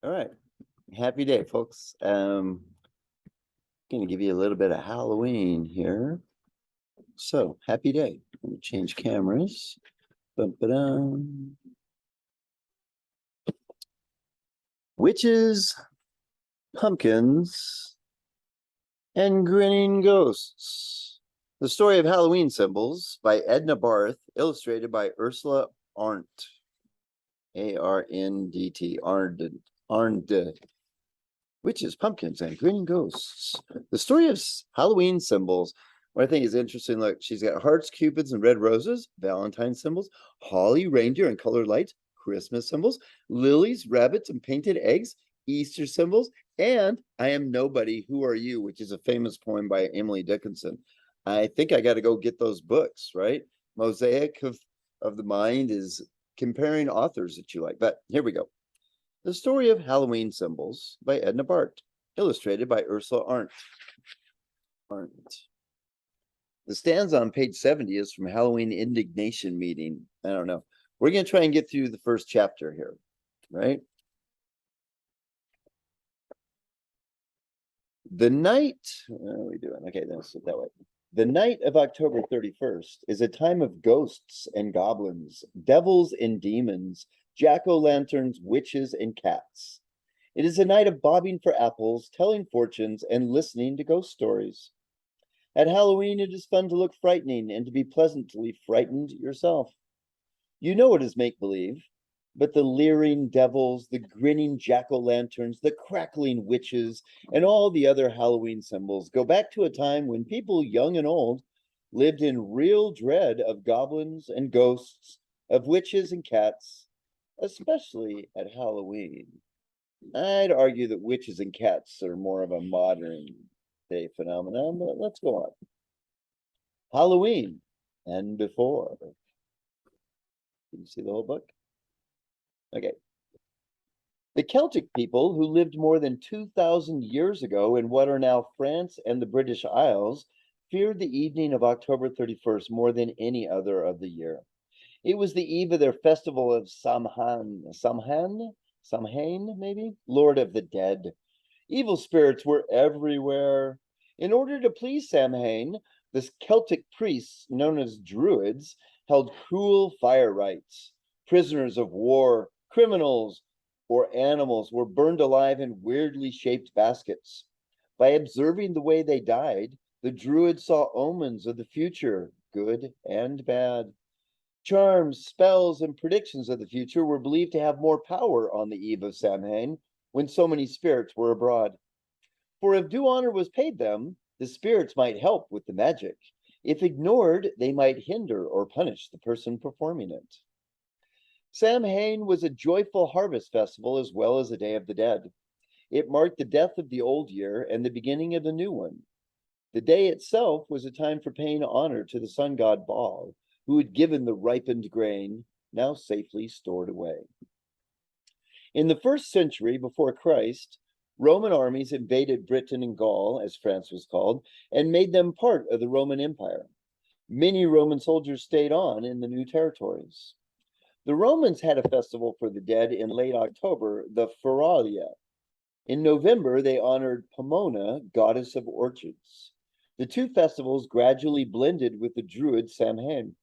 All right. Happy day, folks. Gonna give you a little bit of Halloween here. So, happy day. Let me change cameras. Bum-ba-dum. Witches, pumpkins, and grinning ghosts. The Story of Halloween Symbols by Edna Barth, illustrated by Ursula Arndt. Arndt. Arndt. Witches, pumpkins, and grinning ghosts. The story of Halloween symbols. What I think is interesting, look, she's got hearts, cupids, and red roses, Valentine symbols, holly, reindeer, and colored lights, Christmas symbols, lilies, rabbits, and painted eggs, Easter symbols, and I Am Nobody, Who Are You, which is a famous poem by Emily Dickinson. I think I got to go get those books, right? Mosaic of the Mind is comparing authors that you like. But here we go. The Story of Halloween Symbols by Edna Barth, illustrated by Ursula Arndt. The stanza on page 70 is from Halloween Indignation Meeting. I don't know. We're going to try and get through the first chapter here, right? The night, what are we doing? Okay, let's sit that way. The night of October 31st is a time of ghosts and goblins, devils and demons, jack-o'-lanterns, witches, and cats. It is a night of bobbing for apples, telling fortunes, and listening to ghost stories. At Halloween, it is fun to look frightening and to be pleasantly frightened yourself. You know it is make-believe, but the leering devils, the grinning jack-o'-lanterns, the crackling witches, and all the other Halloween symbols go back to a time when people, young and old, lived in real dread of goblins and ghosts, of witches and cats, especially at Halloween. I'd argue that witches and cats are more of a modern day phenomenon, but let's go on. Halloween and before. Can you see the whole book? Okay. The Celtic people who lived more than 2,000 years ago in what are now France and the British Isles feared the evening of October 31st more than any other of the year. It was the eve of their festival of Samhain, maybe? Lord of the Dead. Evil spirits were everywhere. In order to please Samhain, the Celtic priests, known as Druids, held cruel fire rites. Prisoners of war, criminals, or animals were burned alive in weirdly shaped baskets. By observing the way they died, the Druids saw omens of the future, good and bad. Charms, spells, and predictions of the future were believed to have more power on the eve of Samhain when so many spirits were abroad. For if due honor was paid them, the spirits might help with the magic. If ignored, they might hinder or punish the person performing it. Samhain was a joyful harvest festival as well as a Day of the Dead. It marked the death of the old year and the beginning of the new one. The day itself was a time for paying honor to the sun god Baal, who had given the ripened grain, now safely stored away. In the 1st century before Christ, Roman armies invaded Britain and Gaul, as France was called, and made them part of the Roman Empire. Many Roman soldiers stayed on in the new territories. The Romans had a festival for the dead in late October, the Feralia. In November, they honored Pomona, goddess of orchards. The two festivals gradually blended with the Druid Samhain.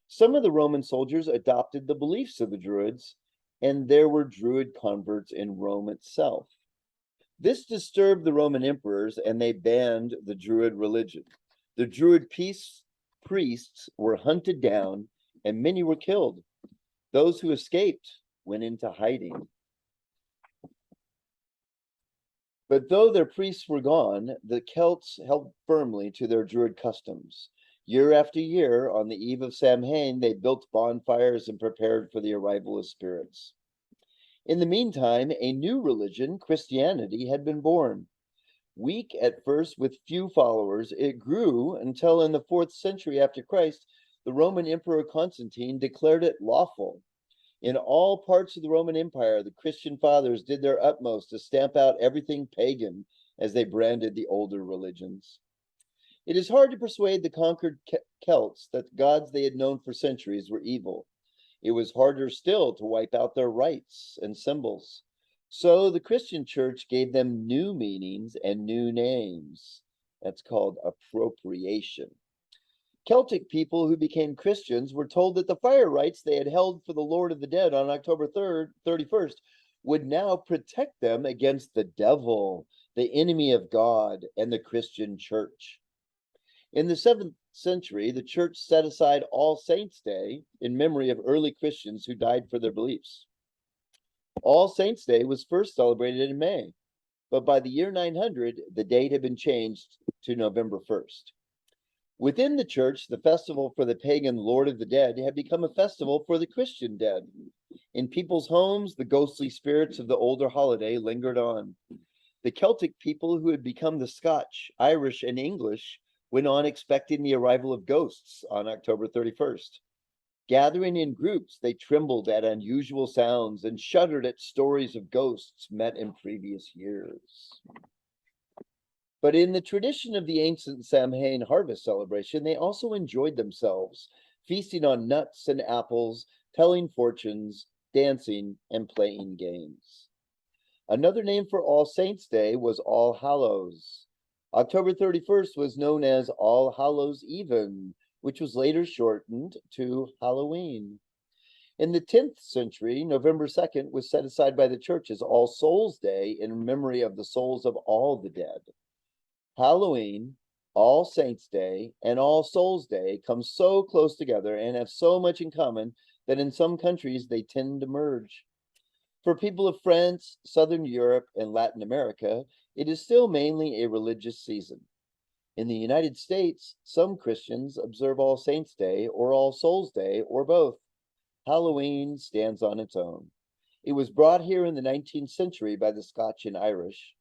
Some of the Roman soldiers adopted the beliefs of the Druids, and there were Druid converts in Rome itself. This disturbed the Roman emperors, and they banned the Druid religion. The Druid priests were hunted down, and many were killed. Those who escaped went into hiding. But though their priests were gone, the Celts held firmly to their Druid customs. Year after year, on the eve of Samhain, they built bonfires and prepared for the arrival of spirits. In the meantime, a new religion, Christianity, had been born. Weak at first with few followers, it grew until in the 4th century after Christ, the Roman Emperor Constantine declared it lawful. In all parts of the Roman Empire, the Christian fathers did their utmost to stamp out everything pagan as they branded the older religions. It is hard to persuade the conquered Celts that the gods they had known for centuries were evil. It was harder still to wipe out their rites and symbols. So the Christian church gave them new meanings and new names. That's called appropriation. Celtic people who became Christians were told that the fire rites they had held for the Lord of the Dead on October 3rd, 31st, would now protect them against the devil, the enemy of God, and the Christian church. In the 7th century, the church set aside All Saints' Day in memory of early Christians who died for their beliefs. All Saints' Day was first celebrated in May, but by the year 900, the date had been changed to November 1st. Within the church, the festival for the pagan Lord of the Dead had become a festival for the Christian dead. In people's homes, the ghostly spirits of the older holiday lingered on. The Celtic people who had become the Scotch, Irish, and English went on expecting the arrival of ghosts on October 31st. Gathering in groups, they trembled at unusual sounds and shuddered at stories of ghosts met in previous years. But in the tradition of the ancient Samhain harvest celebration, they also enjoyed themselves, feasting on nuts and apples, telling fortunes, dancing, and playing games. Another name for All Saints' Day was All Hallows. October 31st was known as All Hallows Even, which was later shortened to Halloween. In the 10th century, November 2nd was set aside by the church as All Souls' Day in memory of the souls of all the dead. Halloween, All Saints' Day, and All Souls' Day come so close together and have so much in common that in some countries they tend to merge. For people of France, Southern Europe, and Latin America, it is still mainly a religious season. In the United States, some Christians observe All Saints' Day or All Souls' Day or both. Halloween stands on its own. It was brought here in the 19th century by the Scotch and Irish,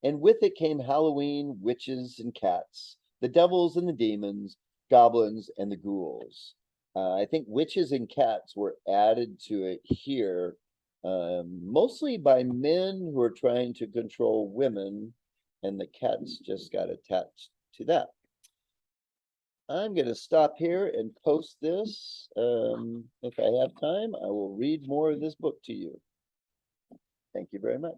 and with it came Halloween, witches and cats, the devils and the demons, goblins and the ghouls. I think witches and cats were added to it here, mostly by men who are trying to control women, and the cats just got attached to that. I'm going to stop here and post this. If I have time, I will read more of this book to you. Thank you very much.